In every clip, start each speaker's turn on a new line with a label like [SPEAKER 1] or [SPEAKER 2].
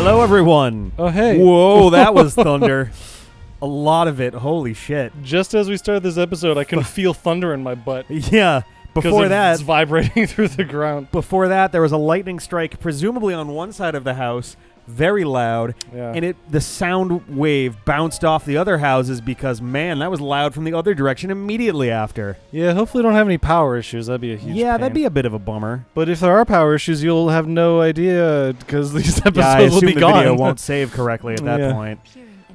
[SPEAKER 1] Hello, everyone.
[SPEAKER 2] Oh, hey.
[SPEAKER 1] Whoa, that was thunder. A lot of it. Holy shit.
[SPEAKER 2] Just as we started this episode, I can feel thunder in my butt.
[SPEAKER 1] Yeah. Before that,
[SPEAKER 2] it's vibrating through the ground.
[SPEAKER 1] Before that, there was a lightning strike, presumably on one side of the house, very loud, and the sound wave bounced off the other houses because, man, that was loud from the other direction immediately after.
[SPEAKER 2] Yeah, hopefully we don't have any power issues. That'd be a huge pain.
[SPEAKER 1] that'd be a bit of a bummer.
[SPEAKER 2] But if there are power issues, you'll have no idea because these episodes
[SPEAKER 1] I assume
[SPEAKER 2] will be
[SPEAKER 1] the
[SPEAKER 2] gone.
[SPEAKER 1] video won't save correctly at that point.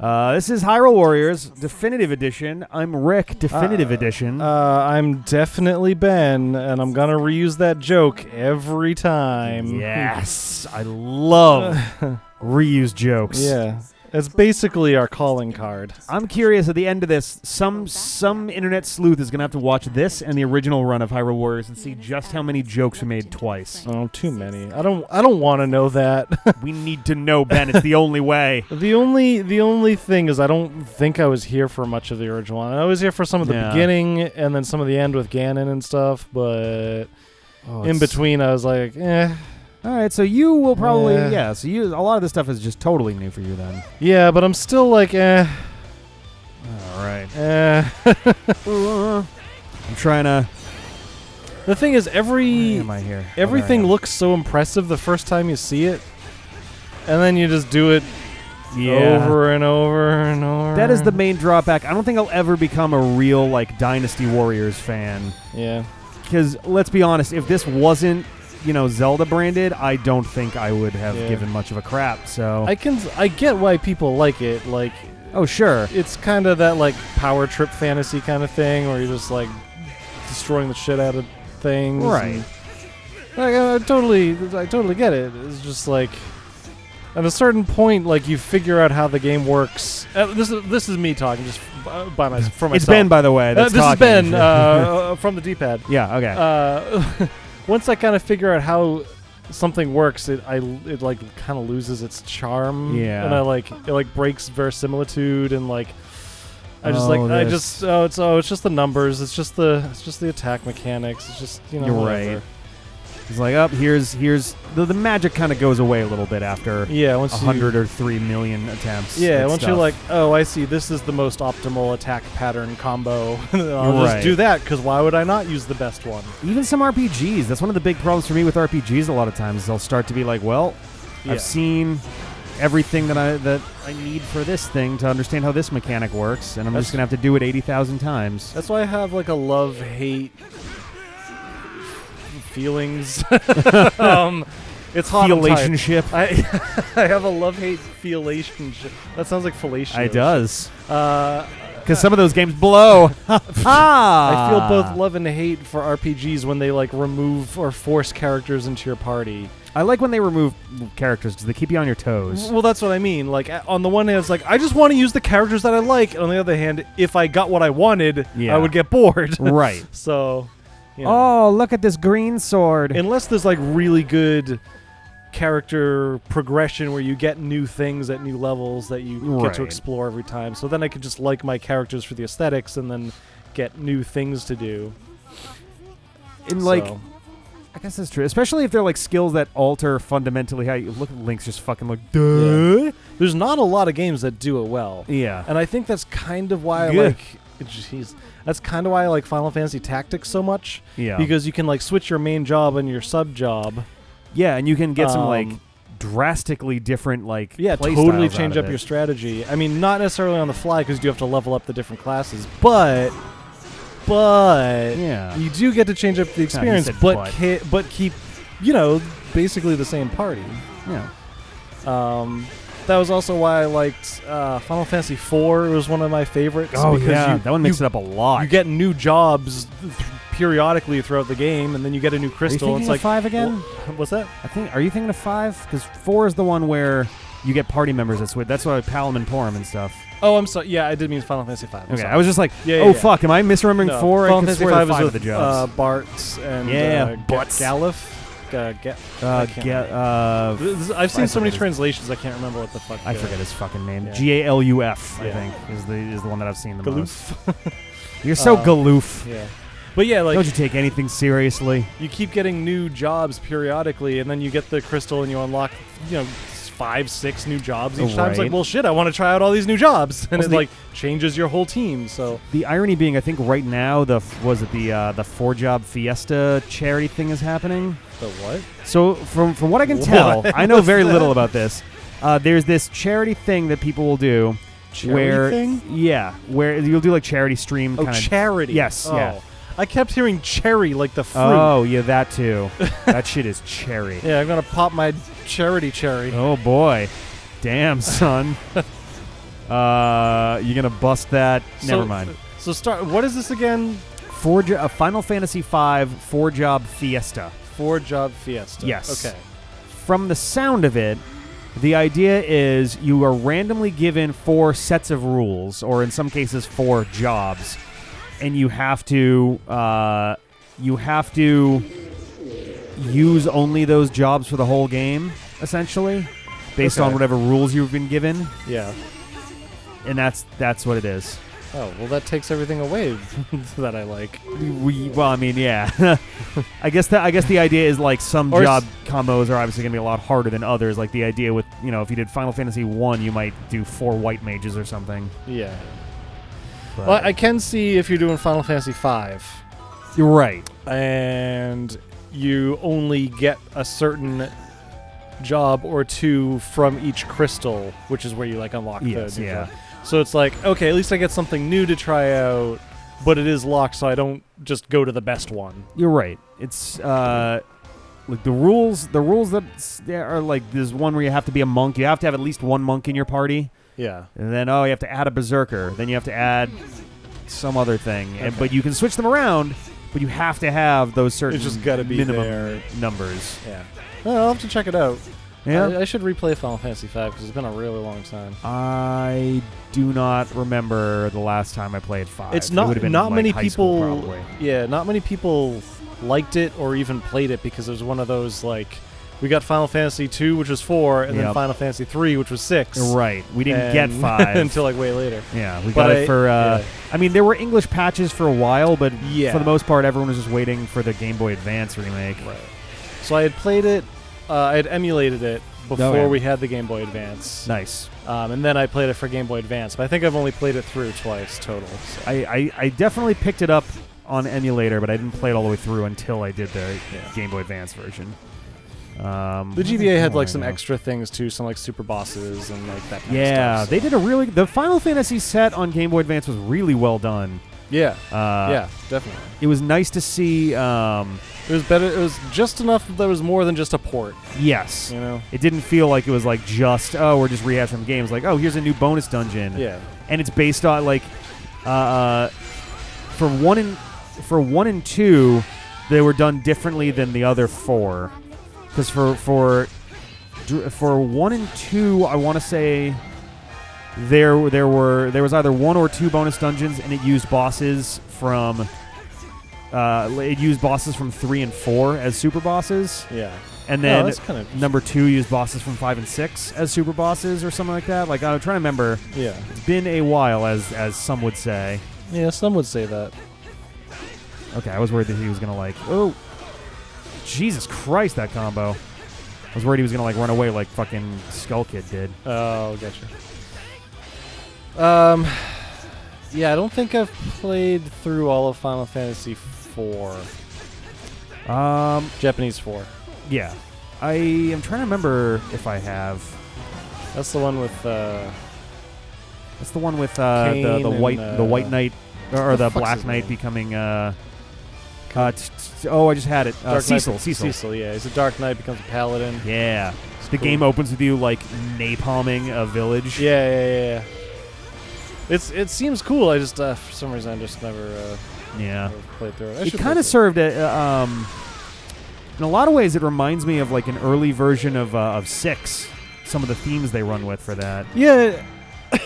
[SPEAKER 1] This is Hyrule Warriors Definitive Edition. I'm Rick, Definitive Edition.
[SPEAKER 2] I'm definitely Ben, and I'm going to reuse that joke every time.
[SPEAKER 1] Yes. I love reuse jokes.
[SPEAKER 2] Yeah. It's basically our calling card.
[SPEAKER 1] I'm curious, at the end of this, some internet sleuth is going to have to watch this and the original run of Hyrule Warriors and see just how many jokes are made twice.
[SPEAKER 2] Oh, too many. I don't want to know that.
[SPEAKER 1] We need to know, Ben. It's the only way.
[SPEAKER 2] The only thing is I don't think I was here for much of the original one. I was here for some of the beginning and then some of the end with Ganon and stuff, but in between I was like, eh.
[SPEAKER 1] All right, so you will probably, so a lot of this stuff is just totally new for you then.
[SPEAKER 2] Yeah, but I'm still like, eh.
[SPEAKER 1] All right. I'm trying to...
[SPEAKER 2] The thing is,
[SPEAKER 1] Why am I here?
[SPEAKER 2] everything looks so impressive the first time you see it, and then you just do it over and over and over.
[SPEAKER 1] That is the main drawback. I don't think I'll ever become a real, Dynasty Warriors fan.
[SPEAKER 2] Yeah.
[SPEAKER 1] Because, let's be honest, if this wasn't Zelda branded, I don't think I would have given much of a crap. So
[SPEAKER 2] I get why people like it. Like,
[SPEAKER 1] oh sure,
[SPEAKER 2] it's kind of that power trip fantasy kind of thing where you're just destroying the shit out of things.
[SPEAKER 1] Right.
[SPEAKER 2] I totally get it. It's just at a certain point, you figure out how the game works. This is me talking just for myself.
[SPEAKER 1] It's Ben, by the way. That's
[SPEAKER 2] this is Ben from the D-pad.
[SPEAKER 1] Yeah. Okay.
[SPEAKER 2] Once I kind of figure out how something works, it kind of loses its charm.
[SPEAKER 1] Yeah.
[SPEAKER 2] And it breaks verisimilitude and it's just the numbers. It's just the attack mechanics. It's just
[SPEAKER 1] You're
[SPEAKER 2] whatever.
[SPEAKER 1] right. It's here's the magic kind of goes away a little bit after 100 or 3 million attempts.
[SPEAKER 2] Yeah, once you're like, oh, I see, this is the most optimal attack pattern combo. I'll just do that, because why would I not use the best one?
[SPEAKER 1] Even some RPGs. That's one of the big problems for me with RPGs a lot of times. They'll start to be like, well, I've seen everything that I need for this thing to understand how this mechanic works, and I'm just going to have to do it 80,000 times.
[SPEAKER 2] That's why I have a love-hate feelings. It's hot.
[SPEAKER 1] Fellationship.
[SPEAKER 2] I have a love-hate fellationship. That sounds like fellatio.
[SPEAKER 1] It does. Because some of those games blow.
[SPEAKER 2] I feel both love and hate for RPGs when they remove or force characters into your party.
[SPEAKER 1] I like when they remove characters because they keep you on your toes.
[SPEAKER 2] Well, that's what I mean. On the one hand, it's I just want to use the characters that I like. On the other hand, if I got what I wanted, I would get bored.
[SPEAKER 1] Right.
[SPEAKER 2] So...
[SPEAKER 1] Oh, look at this green sword.
[SPEAKER 2] Unless there's really good character progression where you get new things at new levels that you get to explore every time. So then I could just like my characters for the aesthetics and then get new things to do.
[SPEAKER 1] I guess that's true. Especially if they're skills that alter fundamentally how you look at Link's just fucking duh.
[SPEAKER 2] Yeah. There's not a lot of games that do it well.
[SPEAKER 1] Yeah.
[SPEAKER 2] And I think that's kind of why I that's kind of why I like Final Fantasy Tactics so much.
[SPEAKER 1] Yeah.
[SPEAKER 2] Because you can switch your main job and your sub job.
[SPEAKER 1] Yeah, and you can get some drastically different play
[SPEAKER 2] totally
[SPEAKER 1] styles
[SPEAKER 2] change
[SPEAKER 1] out of
[SPEAKER 2] up
[SPEAKER 1] it.
[SPEAKER 2] your strategy. I mean, not necessarily on the fly because you have to level up the different classes, but you do get to change up the experience, but keep basically the same party.
[SPEAKER 1] Yeah.
[SPEAKER 2] That was also why I liked Final Fantasy IV. It was one of my favorites.
[SPEAKER 1] Oh, that one makes it up a lot.
[SPEAKER 2] You get new jobs periodically throughout the game, and then you get a new crystal.
[SPEAKER 1] Are you thinking of 5 again?
[SPEAKER 2] What's that?
[SPEAKER 1] Are you thinking of 5? Because 4 is the one where you get party members that switch. That's why Palom and Porum and stuff.
[SPEAKER 2] Oh, I'm sorry. Yeah, I did mean Final Fantasy V.
[SPEAKER 1] Okay, I was just fuck, am I misrememing 4?
[SPEAKER 2] Final Fantasy V is
[SPEAKER 1] with the jobs.
[SPEAKER 2] Bart and Galif. I've seen so many translations, I can't remember what the fuck.
[SPEAKER 1] I forget his fucking name. Galuf, I think, is the one that I've seen the
[SPEAKER 2] Galoof.
[SPEAKER 1] most. You're so galoof.
[SPEAKER 2] Yeah. But yeah,
[SPEAKER 1] don't you take anything seriously?
[SPEAKER 2] You keep getting new jobs periodically, and then you get the crystal, and you unlock, 5, 6 new jobs each time. It's
[SPEAKER 1] Right.
[SPEAKER 2] like, well, shit, I want to try out all these new jobs, and it like changes your whole team. So
[SPEAKER 1] the irony being, I think right now the 4-job Fiesta charity thing is happening.
[SPEAKER 2] the what?
[SPEAKER 1] So from what I can tell,
[SPEAKER 2] What?
[SPEAKER 1] I know
[SPEAKER 2] What's
[SPEAKER 1] very
[SPEAKER 2] that?
[SPEAKER 1] little about this. There's this charity thing that people will do.
[SPEAKER 2] Charity thing?
[SPEAKER 1] Yeah, where you'll do like charity stream.
[SPEAKER 2] Oh,
[SPEAKER 1] kind of
[SPEAKER 2] charity.
[SPEAKER 1] Yes,
[SPEAKER 2] Oh.
[SPEAKER 1] yeah.
[SPEAKER 2] I kept hearing cherry like the fruit.
[SPEAKER 1] Oh, yeah, that too. That shit is cherry.
[SPEAKER 2] Yeah, I'm gonna pop my charity cherry.
[SPEAKER 1] Oh boy, damn son. You're gonna bust that. Never mind.
[SPEAKER 2] So start. What is this again?
[SPEAKER 1] Final Fantasy V 4-job Fiesta.
[SPEAKER 2] 4-job Fiesta.
[SPEAKER 1] Yes.
[SPEAKER 2] Okay.
[SPEAKER 1] From the sound of it, the idea is you are randomly given 4 sets of rules, or in some cases 4 jobs, and you have to use only those jobs for the whole game, essentially, based on whatever rules you've been given.
[SPEAKER 2] Yeah.
[SPEAKER 1] And that's what it is.
[SPEAKER 2] Oh, well, that takes everything away that I like.
[SPEAKER 1] Well, I mean, yeah. I guess the idea is like some job combos are obviously going to be a lot harder than others. Like the idea with, if you did Final Fantasy 1, you might do 4 white mages or something.
[SPEAKER 2] Yeah.
[SPEAKER 1] But
[SPEAKER 2] Well, I can see if you're doing Final Fantasy V,
[SPEAKER 1] you're right.
[SPEAKER 2] and you only get a certain job or 2 from each crystal, which is where you like unlock the new job. So it's like, okay, at least I get something new to try out, but it is locked, so I don't just go to the best one.
[SPEAKER 1] You're right. It's like the rules that there are like there's one where you have to be a monk. You have to have at least 1 monk in your party.
[SPEAKER 2] Yeah.
[SPEAKER 1] And then you have to add a berserker. Then you have to add some other thing.
[SPEAKER 2] Okay.
[SPEAKER 1] But you can switch them around, but you have to have those certain
[SPEAKER 2] It's just gotta be
[SPEAKER 1] minimum
[SPEAKER 2] there.
[SPEAKER 1] numbers.
[SPEAKER 2] Yeah. Well, I'll have to check it out.
[SPEAKER 1] Yeah.
[SPEAKER 2] I should replay Final Fantasy V because it's been a really long time.
[SPEAKER 1] I do not remember the last time I played 5.
[SPEAKER 2] It's
[SPEAKER 1] It would
[SPEAKER 2] not
[SPEAKER 1] have been,
[SPEAKER 2] not
[SPEAKER 1] like,
[SPEAKER 2] many
[SPEAKER 1] high school,
[SPEAKER 2] people.
[SPEAKER 1] probably.
[SPEAKER 2] Yeah, not many people liked it or even played it because it was one of those like we got Final Fantasy 2, which was 4, and then
[SPEAKER 1] Yep.
[SPEAKER 2] Final Fantasy 3, which was 6.
[SPEAKER 1] Right. We didn't get 5
[SPEAKER 2] until like way later.
[SPEAKER 1] Yeah, we
[SPEAKER 2] But
[SPEAKER 1] got it for.
[SPEAKER 2] yeah.
[SPEAKER 1] I mean, there were English patches for a while, but
[SPEAKER 2] Yeah.
[SPEAKER 1] for the most part, everyone was just waiting for the Game Boy Advance remake.
[SPEAKER 2] Right. So I had played it. I had emulated it before
[SPEAKER 1] yeah.
[SPEAKER 2] we had the Game Boy Advance.
[SPEAKER 1] Nice.
[SPEAKER 2] And then I played it for Game Boy Advance. But I think I've only played it through twice total. So.
[SPEAKER 1] I definitely picked it up on emulator, but I didn't play it all the way through until I did the Game Boy Advance version.
[SPEAKER 2] The GBA had like some extra things too, some like super bosses and like that kind of
[SPEAKER 1] Yeah,
[SPEAKER 2] stuff.
[SPEAKER 1] they did the Final Fantasy set on Game Boy Advance was really well done.
[SPEAKER 2] Yeah.
[SPEAKER 1] Uh,
[SPEAKER 2] Yeah, definitely.
[SPEAKER 1] It was nice to see.
[SPEAKER 2] It was better. It was just enough that there was more than just a port.
[SPEAKER 1] Yes.
[SPEAKER 2] You know.
[SPEAKER 1] It didn't feel like it was like just, we're just rehashing the games. Like, here's a new bonus dungeon.
[SPEAKER 2] Yeah.
[SPEAKER 1] And it's based on like, for 1 and 2, they were done differently than the other 4. Because for 1 and 2, I want to say there was either 1 or 2 bonus dungeons, and it used bosses from 3 and 4 as super bosses.
[SPEAKER 2] Yeah.
[SPEAKER 1] And then
[SPEAKER 2] that's kind of
[SPEAKER 1] number 2 used bosses from 5 and 6 as super bosses or something like that. Like, I'm trying to remember.
[SPEAKER 2] Yeah.
[SPEAKER 1] It's been a while, as some would say.
[SPEAKER 2] Yeah, some would say that.
[SPEAKER 1] Okay, I was worried that he was going to Jesus Christ, that combo. I was worried he was going to run away like fucking Skull Kid did.
[SPEAKER 2] Oh, gotcha. Yeah, I don't think I've played through all of Final Fantasy IV. Japanese 4.
[SPEAKER 1] Yeah. I am trying to remember if I have.
[SPEAKER 2] That's the one with
[SPEAKER 1] That's the one with
[SPEAKER 2] Cain
[SPEAKER 1] the white knight or the
[SPEAKER 2] the fuck's
[SPEAKER 1] black
[SPEAKER 2] his
[SPEAKER 1] knight
[SPEAKER 2] name?
[SPEAKER 1] becoming I just had it.
[SPEAKER 2] Dark
[SPEAKER 1] Cecil.
[SPEAKER 2] Knight,
[SPEAKER 1] Cecil.
[SPEAKER 2] Yeah, he's a Dark Knight, becomes a paladin.
[SPEAKER 1] Yeah. The
[SPEAKER 2] cool.
[SPEAKER 1] game opens with you like napalming a village.
[SPEAKER 2] Yeah. It seems cool. I just for some reason I just never
[SPEAKER 1] Yeah.
[SPEAKER 2] played through it. I
[SPEAKER 1] It
[SPEAKER 2] should
[SPEAKER 1] kind
[SPEAKER 2] play
[SPEAKER 1] of served in a lot of ways. It reminds me of like an early version of 6. Some of the themes they run with for that.
[SPEAKER 2] Yeah,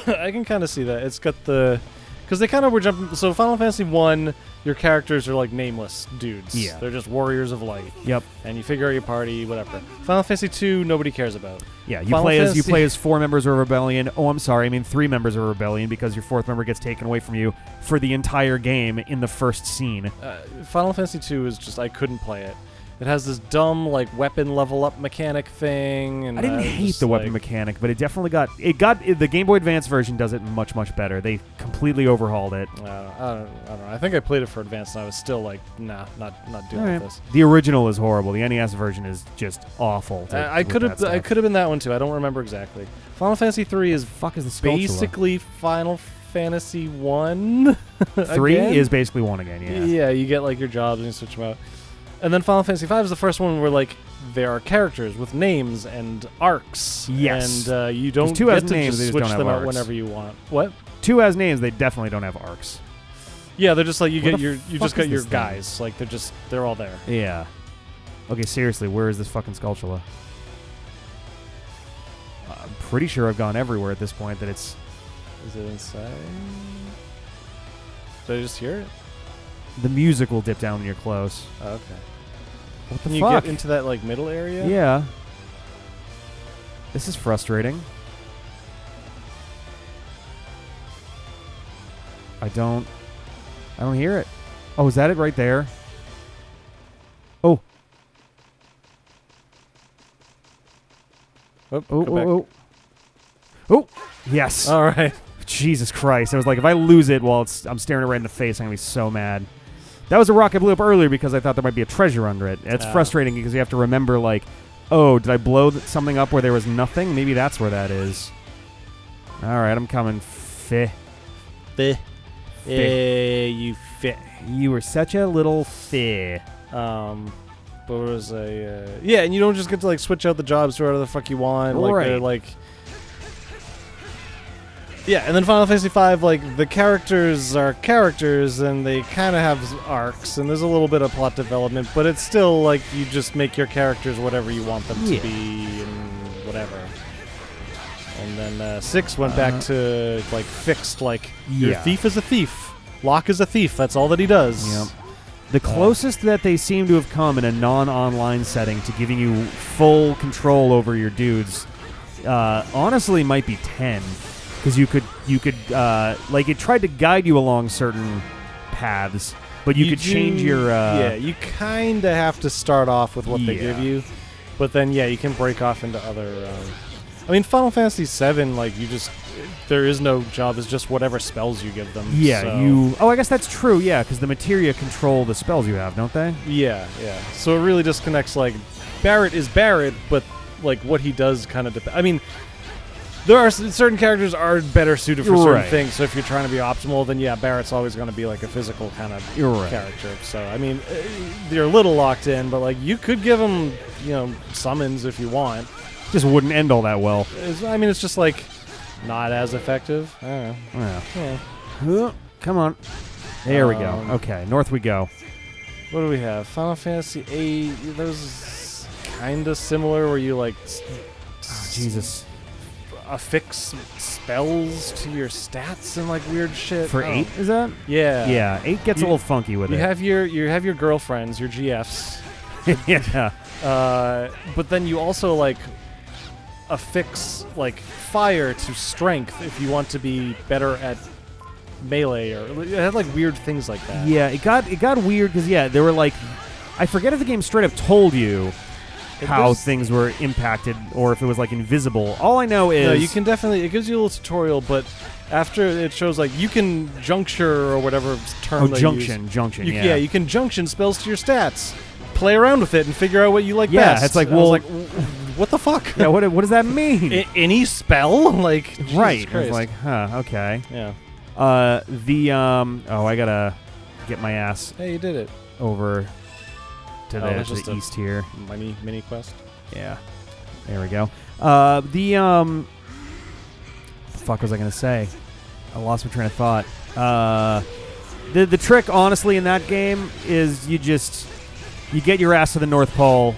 [SPEAKER 2] I can kind of see that. It's got because they kind of were jumping. So Final Fantasy 1, your characters are like nameless dudes.
[SPEAKER 1] Yeah.
[SPEAKER 2] They're just warriors of light.
[SPEAKER 1] Yep.
[SPEAKER 2] And you figure out your party, whatever. Final Fantasy 2, nobody cares about.
[SPEAKER 1] Yeah, you
[SPEAKER 2] Final
[SPEAKER 1] play as 4 members of Rebellion. Oh, I'm sorry. I mean 3 members of Rebellion because your 4th member gets taken away from you for the entire game in the first scene.
[SPEAKER 2] Final Fantasy 2 is just I couldn't play it It has this dumb like weapon level up mechanic thing, and
[SPEAKER 1] I didn't hate the weapon mechanic, but it definitely the Game Boy Advance version does it much, much better. They completely overhauled it.
[SPEAKER 2] I don't know. I think I played it for Advance, and I was still like, nah, not dealing with this.
[SPEAKER 1] The original is horrible. The NES version is just awful.
[SPEAKER 2] I could have been that one too. I don't remember exactly. Final Fantasy 3 is basically Final Fantasy 1.
[SPEAKER 1] 3 is basically 1 again. Yeah.
[SPEAKER 2] Yeah, you get like your jobs and you switch them out. And then Final Fantasy V is the first one where like there are characters with names and arcs.
[SPEAKER 1] Yes.
[SPEAKER 2] And you don't get to just switch them out whenever you want. What?
[SPEAKER 1] 2 has names, they definitely don't have arcs.
[SPEAKER 2] Yeah, they're just like you just got your guys. Like they're all there.
[SPEAKER 1] Yeah. Okay, seriously, where is this fucking Skulltula? I'm pretty sure I've gone everywhere at this point that it's...
[SPEAKER 2] Is it inside? Did I just hear it?
[SPEAKER 1] The music will dip down when you're close.
[SPEAKER 2] Oh, okay.
[SPEAKER 1] What the
[SPEAKER 2] Can
[SPEAKER 1] fuck?
[SPEAKER 2] you get into that like middle area?
[SPEAKER 1] Yeah. This is frustrating. I don't hear it. Oh, is that it right there? Oh. Oh. Yes.
[SPEAKER 2] All right.
[SPEAKER 1] Jesus Christ. I was like, if I lose it while I'm staring it right in the face, I'm going to be so mad. That was a rock I blew up earlier because I thought there might be a treasure under it. It's frustrating because you have to remember, like, oh, did I blow something up where there was nothing? Maybe that's where that is. All right, I'm coming. You were such a little
[SPEAKER 2] But it was yeah, and you don't just get to like switch out the jobs to whatever the fuck you want. Like
[SPEAKER 1] right.
[SPEAKER 2] They're like, yeah, and then Final Fantasy V, like the characters are characters, and they kind of have arcs, and there's a little bit of plot development, but it's still like you just make your characters whatever you want them to be, and whatever. And then 6 went back to like fixed, like your thief is a thief, Locke is a thief. That's all that he does.
[SPEAKER 1] Yep. The closest that they seem to have come in a non-online setting to giving you full control over your dudes, honestly, might be 10, because you could like it tried to guide you along certain paths, but you could change your.
[SPEAKER 2] Yeah, you kind of have to start off with what they give you, but then you can break off into other. I mean, Final Fantasy VII, like there is no job; it's just whatever spells you give them.
[SPEAKER 1] Yeah,
[SPEAKER 2] so.
[SPEAKER 1] Oh, I guess that's true. Yeah, because the materia control the spells you have, don't they?
[SPEAKER 2] Yeah. So it really disconnects. Like, Barret is Barret, but like what he does kind of depends. I mean, there are certain characters are better suited for certain things. So if you're trying to be optimal, then Barret's always going to be like a physical kind of character. So I mean, you're a little locked in, but like you could give him, summons if you want.
[SPEAKER 1] Just wouldn't end all that well.
[SPEAKER 2] I mean, it's just like not as effective. I don't know.
[SPEAKER 1] Yeah. Come on. There we go. Okay, north we go.
[SPEAKER 2] What do we have? Final Fantasy VIII. Those kind of similar, where you like
[SPEAKER 1] Jesus
[SPEAKER 2] affix spells to your stats and like weird shit.
[SPEAKER 1] For 8, is that?
[SPEAKER 2] Yeah.
[SPEAKER 1] Yeah, 8 gets a little funky with it.
[SPEAKER 2] You have your girlfriends, your GFs.
[SPEAKER 1] Yeah.
[SPEAKER 2] But then you also like affix like fire to strength if you want to be better at melee, or it had like weird things like that.
[SPEAKER 1] Yeah, it got weird because they were like, I forget if the game straight up told you how things were impacted or if it was like invisible. All I know is
[SPEAKER 2] you can definitely, it gives you a little tutorial, but after it shows like you can juncture or whatever term they
[SPEAKER 1] junction.
[SPEAKER 2] Yeah, you can junction spells to your stats. Play around with it and figure out what you like best.
[SPEAKER 1] Yeah, it's like,
[SPEAKER 2] well, what the fuck?
[SPEAKER 1] Yeah, what does that mean?
[SPEAKER 2] Any spell? Like,
[SPEAKER 1] right. I was like, okay.
[SPEAKER 2] Yeah.
[SPEAKER 1] I gotta get my ass.
[SPEAKER 2] Hey, you did it.
[SPEAKER 1] Over to the east here.
[SPEAKER 2] Mini quest.
[SPEAKER 1] Yeah. There we go. The fuck was I gonna say? I lost my train of thought. The trick, honestly, in that game is you get your ass to the North Pole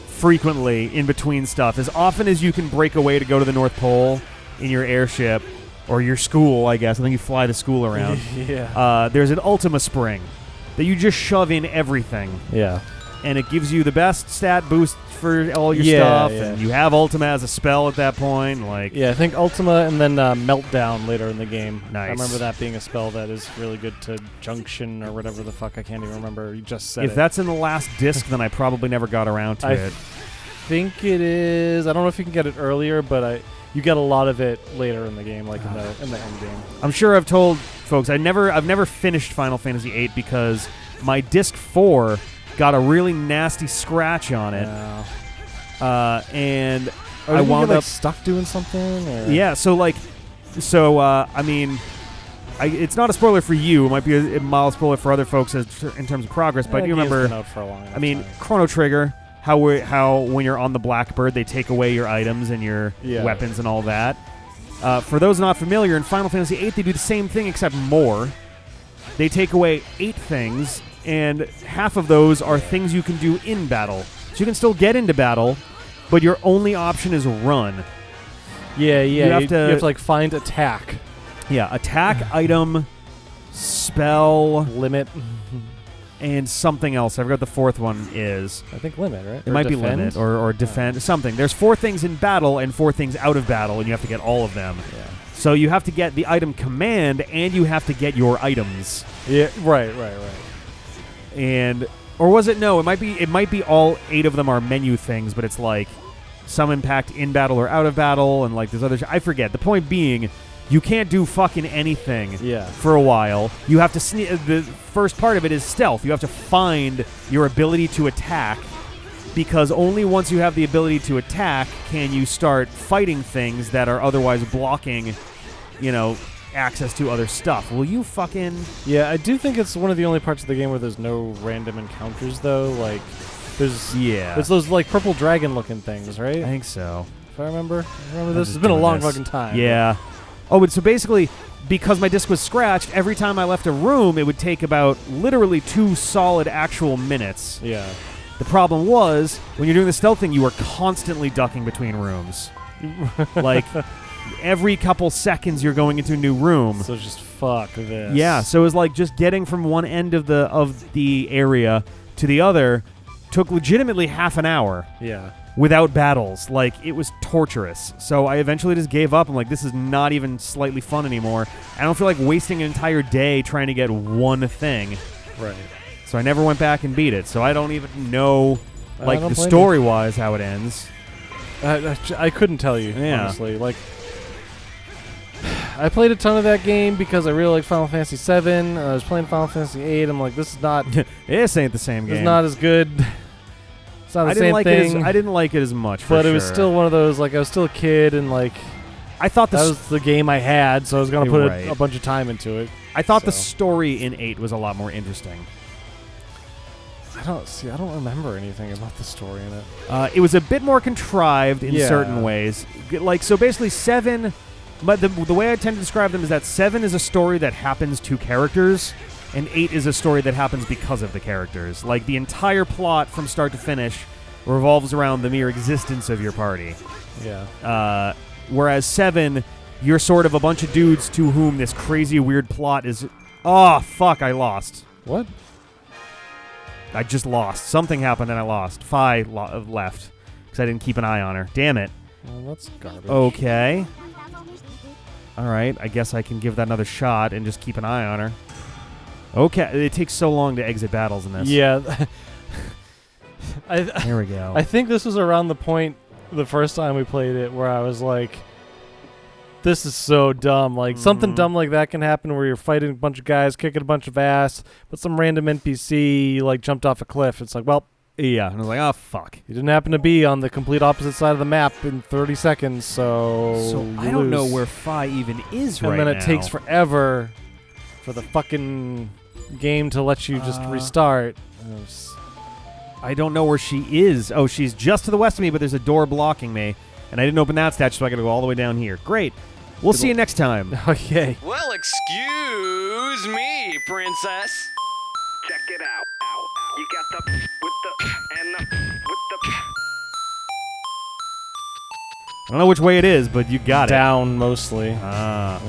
[SPEAKER 1] frequently in between stuff. As often as you can break away to go to the North Pole in your airship or your school, I guess. I think you fly the school around.
[SPEAKER 2] Yeah.
[SPEAKER 1] There's an Ultima Spring that you just shove in everything.
[SPEAKER 2] Yeah.
[SPEAKER 1] and it gives you the best stat boost for all your stuff, and you have Ultima as a spell at that point. Like,
[SPEAKER 2] yeah, I think Ultima and then Meltdown later in the game.
[SPEAKER 1] Nice.
[SPEAKER 2] I remember that being a spell that is really good to Junction or whatever the fuck. I can't even remember. You just said
[SPEAKER 1] if that's in the last disc, then I probably never got around to it.
[SPEAKER 2] I think it is. I don't know if you can get it earlier, but you get a lot of it later in the game, like in the end game.
[SPEAKER 1] I'm sure I've told folks I've never finished Final Fantasy VIII because my disc 4 got a really nasty scratch on it, and I wound up
[SPEAKER 2] stuck doing something. Or?
[SPEAKER 1] Yeah, I mean, it's not a spoiler for you. It might be a mild spoiler for other folks in terms of progress. But you remember,
[SPEAKER 2] been out for a long
[SPEAKER 1] time. Chrono Trigger. How when you're on the Blackbird, they take away your items and your weapons and all that. For those not familiar, in Final Fantasy VIII, they do the same thing except more. They take away 8 things, and half of those are things you can do in battle. So you can still get into battle, but your only option is run.
[SPEAKER 2] Yeah. You have to like find attack.
[SPEAKER 1] Yeah, attack, item, spell,
[SPEAKER 2] limit.
[SPEAKER 1] And something else. I forgot the fourth one is.
[SPEAKER 2] I think limit, right?
[SPEAKER 1] It might be limit or defend. Something. There's 4 things in battle and 4 things out of battle, and you have to get all of them.
[SPEAKER 2] Yeah.
[SPEAKER 1] So you have to get the item command, and you have to get your items.
[SPEAKER 2] Yeah. Right.
[SPEAKER 1] And or was it no? It might be all 8 of them are menu things, but it's like some impact in battle or out of battle, and like there's other. I forget. The point being, you can't do fucking anything for a while. You have to the first part of it is stealth. You have to find your ability to attack, because only once you have the ability to attack can you start fighting things that are otherwise blocking, access to other stuff. Will you fucking...
[SPEAKER 2] Yeah, I do think it's one of the only parts of the game where there's no random encounters, though. Like, there's those, like, purple dragon-looking things, right? I
[SPEAKER 1] think so.
[SPEAKER 2] If I remember this. It's been a long fucking time.
[SPEAKER 1] Yeah. Oh, but so basically, because my disc was scratched, every time I left a room, it would take about literally 2 solid actual minutes.
[SPEAKER 2] Yeah.
[SPEAKER 1] The problem was, when you're doing the stealth thing, you were constantly ducking between rooms. Like, every couple seconds you're going into a new room.
[SPEAKER 2] So just fuck this.
[SPEAKER 1] Yeah, so it was like just getting from one end of the area to the other took legitimately half an hour.
[SPEAKER 2] Yeah.
[SPEAKER 1] Without battles. Like, it was torturous. So I eventually just gave up. I'm like, this is not even slightly fun anymore. I don't feel like wasting an entire day trying to get one thing.
[SPEAKER 2] Right.
[SPEAKER 1] So I never went back and beat it. So I don't even know, like, the story-wise how it ends.
[SPEAKER 2] I couldn't tell you, honestly. Like, I played a ton of that game because I really like Final Fantasy VII. I was playing Final Fantasy VIII. I'm like, this is not...
[SPEAKER 1] This ain't the same game.
[SPEAKER 2] It's not as good. It's not the same thing.
[SPEAKER 1] I didn't like it as much,
[SPEAKER 2] but it was still one of those, like, I was still a kid, and, like...
[SPEAKER 1] I thought
[SPEAKER 2] that was the game I had, so I was going to put a bunch of time into it.
[SPEAKER 1] I thought the story in 8 was a lot more interesting.
[SPEAKER 2] I don't remember anything about the story in it.
[SPEAKER 1] It was a bit more contrived in certain ways. Like, so basically 7... But the way I tend to describe them is that 7 is a story that happens to characters, and 8 is a story that happens because of the characters. Like, the entire plot from start to finish revolves around the mere existence of your party.
[SPEAKER 2] Yeah.
[SPEAKER 1] Whereas 7, you're sort of a bunch of dudes to whom this crazy, weird plot is... Oh, fuck, I lost.
[SPEAKER 2] What?
[SPEAKER 1] I just lost. Something happened and I lost. Fi left, because I didn't keep an eye on her. Damn it.
[SPEAKER 2] Well, that's garbage.
[SPEAKER 1] Okay. All right, I guess I can give that another shot and just keep an eye on her. Okay, it takes so long to exit battles in this.
[SPEAKER 2] Yeah.
[SPEAKER 1] There we go.
[SPEAKER 2] I think this was around the point the first time we played it where I was like, this is so dumb. Like, something dumb like that can happen where you're fighting a bunch of guys, kicking a bunch of ass, but some random NPC, like, jumped off a cliff. It's like, well...
[SPEAKER 1] Yeah, and I was like, oh, fuck.
[SPEAKER 2] You didn't happen to be on the complete opposite side of the map in 30 seconds, so
[SPEAKER 1] I don't know where Fi even is right now.
[SPEAKER 2] And then it takes forever for the fucking game to let you just restart.
[SPEAKER 1] I don't know where she is. Oh, she's just to the west of me, but there's a door blocking me, and I didn't open that statue, so I got to go all the way down here. Great. We'll see you next time.
[SPEAKER 2] Okay.
[SPEAKER 3] Well, excuse me, princess. Check it out. You got the with the and the with the.
[SPEAKER 1] I don't know which way it is, but you got
[SPEAKER 2] Down mostly.
[SPEAKER 1] God,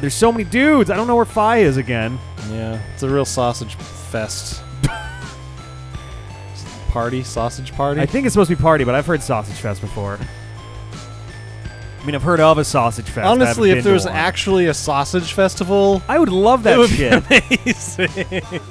[SPEAKER 1] there's so many dudes. I don't know where Fi is again.
[SPEAKER 2] Yeah, it's a real sausage fest. party, sausage party?
[SPEAKER 1] I think it's supposed to be party, but I've heard Sausage Fest before. I mean, I've heard of a Sausage Fest.
[SPEAKER 2] Honestly, if there was
[SPEAKER 1] one.
[SPEAKER 2] actually a sausage festival,
[SPEAKER 1] I would love that
[SPEAKER 2] it would
[SPEAKER 1] shit.
[SPEAKER 2] be amazing.